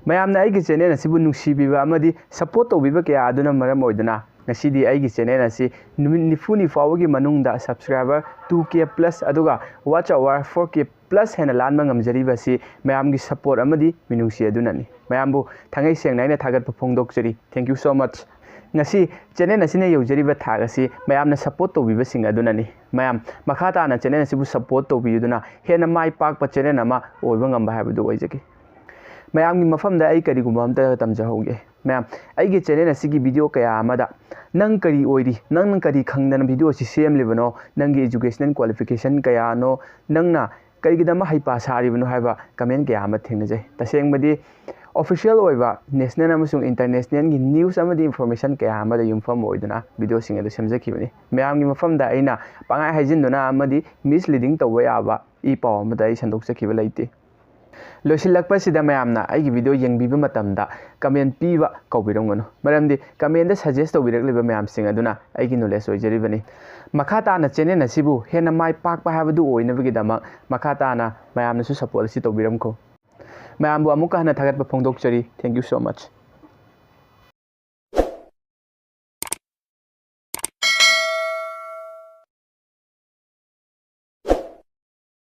ꯃꯌꯥꯝꯅ ꯑꯩꯒꯤ ꯆꯦꯅꯦꯜ ꯑꯁꯤꯕꯨ ꯅꯨꯡꯁꯤꯕꯤꯕ ꯑꯃꯗꯤ ꯁꯄꯣꯔꯠ ꯇꯧꯕꯤꯕ ꯀꯌꯥ ꯑꯗꯨꯅ ꯃꯔꯝ ꯑꯣꯏꯗꯨꯅ ꯉꯁꯤꯗꯤ ꯑꯩꯒꯤ ꯆꯦꯅꯦꯜ ꯑꯁꯤ ꯅꯨꯃꯤꯠ 90 ꯐꯥꯎꯕꯒꯤ ꯃꯅꯨꯡꯗ ꯁꯕꯁꯀ꯭ꯔꯥꯏꯕꯔ 2K + ꯑꯗꯨꯒ ꯋꯥꯆ ꯑꯋꯥꯔ 4K+ ꯍꯦꯟꯅ ꯂꯥꯟꯕ ꯉꯝꯖꯔꯤꯕꯁꯤ ꯃꯌꯥꯝꯒꯤ ꯁꯄꯣꯔꯠ ꯑꯃꯗꯤ ꯃꯤꯅꯨꯡꯁꯤ ꯑꯗꯨꯅꯅꯤ꯫ ꯃꯌꯥꯝꯕꯨ ꯊꯥꯡꯉꯩ ꯁꯦꯡꯅ ꯑꯩꯅ ꯊꯥꯒꯠꯄ ꯐꯣꯡꯗꯣꯛꯆꯔꯤ꯫ Thank you so ꯃꯆ꯫ ꯉꯁꯤ ꯆꯦꯅꯦꯜ ꯑꯁꯤꯅ ꯌꯧꯖꯔꯤꯕ ꯊꯥꯛ ꯑꯁꯤ ꯃꯌꯥꯝꯅ ꯁꯄꯣꯔꯠ ꯇꯧꯕꯤꯕꯁꯤꯡ ꯑꯗꯨꯅꯅꯤ꯫ ꯃꯌꯥꯝ ꯃꯈꯥ ꯇꯥꯅ ꯆꯦꯅꯦꯜ ꯑꯁꯤꯕꯨ ꯁꯄꯣꯔꯠ ꯇꯧꯕꯤꯗꯨꯅ ꯍꯦꯟꯅ ꯃꯥꯏ ꯄꯥꯛꯄ ꯆꯦꯅꯦꯜ ꯑꯃ ꯑꯣꯏꯕ ꯉꯝꯕ ꯍꯥꯏꯕꯗꯨ ꯑꯣꯏꯖꯒꯦ꯫ ꯃꯌꯥꯝꯒꯤ ꯃꯐꯝꯗ ꯑꯩ ꯀꯔꯤꯒꯨꯝꯕ ꯑꯃꯇ ꯇꯝꯖꯍꯧꯒꯦ꯫ ꯃꯌꯥꯝ ꯑꯩꯒꯤ ꯆꯦꯅꯦꯜ ꯑꯁꯤꯒꯤ ꯚꯤꯗꯤꯑꯣ ꯀꯌꯥ ꯑꯃꯗ ꯅꯪ ꯀꯔꯤ ꯑꯣꯏꯔꯤ, ꯅꯪꯅ ꯀꯔꯤ ꯈꯪꯗꯅ ꯚꯤꯗꯤꯑꯣ ꯑꯁꯤ ꯁꯦꯝꯂꯤꯕꯅꯣ, ꯅꯪꯒꯤ ꯏꯖꯨꯀꯦꯁꯅꯦꯜ ꯀ꯭ꯋꯥꯂꯤꯐꯤꯀꯦꯁꯟ ꯀꯌꯥꯅꯣ, ꯅꯪꯅ ꯀꯔꯤꯒꯤꯗꯃꯛ ꯍꯩꯄꯥ ꯁꯥꯔꯤꯕꯅꯣ ꯍꯥꯏꯕ ꯀꯃꯦꯟ ꯀꯌꯥ ꯑꯃ ꯊꯦꯡꯅꯖꯩ꯫ ꯇꯁꯦꯡꯕꯗꯤ ꯑꯣꯐꯤꯁꯤꯌꯦꯜ ꯑꯣꯏꯕ ꯅꯦꯁꯅꯦꯜ ꯑꯃꯁꯨꯡ ꯏꯟꯇꯔꯅꯦꯁꯅꯦꯜꯒꯤ ꯅ꯭ꯌꯨꯁ ꯑꯃꯗꯤ ꯏꯟꯐꯣꯔꯃꯦꯁꯟ ꯀꯌꯥ ꯑꯃꯗ ꯌꯨꯝꯐꯝ ꯑꯣꯏꯗꯨꯅ ꯚꯤꯗꯤꯑꯣꯁꯤꯡ ꯑꯗꯨ ꯁꯦꯝꯖꯈꯤꯕꯅꯤ꯫ ꯃꯌꯥꯝꯒꯤ ꯃꯐꯝꯗ ꯑꯩꯅ ꯄꯪꯍꯥꯏ ꯍꯥꯏꯖꯤꯟꯗꯨꯅ ꯑꯃꯗꯤ ꯃꯤꯁꯂꯤꯗꯤꯡ ꯇꯧꯕ ꯌꯥꯕ ꯏ ꯄꯥꯎ ꯑꯃꯗ ꯑꯩ ꯁꯟꯗꯣꯛꯆꯈꯤꯕ ꯂꯩꯇꯦ꯫ ꯂꯣꯏꯁꯤꯜꯂꯛꯄꯁꯤꯗ ꯃꯌꯥꯝꯅ ꯑꯩꯒꯤ ꯚꯤꯗꯤꯑꯣ ꯌꯦꯡꯕꯤꯕ ꯃꯇꯝꯗ ꯀꯃꯦꯟ ꯄꯤꯕ ꯀꯧꯕꯤꯔꯝꯒꯅꯨ, ꯃꯔꯝꯗꯤ ꯀꯃꯦꯟꯗ ꯁꯖꯦꯁ ꯇꯧꯕꯤꯔꯛꯂꯤꯕ ꯃꯌꯥꯝꯁꯤꯡ ꯑꯗꯨꯅ ꯑꯩꯒꯤ ꯅꯣꯂꯦꯖ ꯑꯣꯏꯖꯔꯤꯕꯅꯤ꯫ ꯃꯈꯥ ꯇꯥꯅ ꯆꯦꯅꯦꯜ ꯑꯁꯤꯕꯨ ꯍꯦꯟꯅ ꯃꯥꯏ ꯄꯥꯛꯄ ꯍꯥꯏꯕꯗꯨ ꯑꯣꯏꯅꯕꯒꯤꯗꯃꯛ ꯃꯈꯥ ꯇꯥꯅ ꯃꯌꯥꯝꯅꯁꯨ ꯁꯄꯣꯔꯠ ꯑꯁꯤ ꯇꯧꯕꯤꯔꯝꯈꯣ꯫ ꯃꯌꯥꯝꯕꯨ ꯑꯃꯨꯛꯀ ꯍꯟꯅ ꯊꯥꯒꯠꯄ ꯐꯣꯡꯗꯣꯛꯆꯔꯤ꯫ Thank you so ꯃꯆ꯫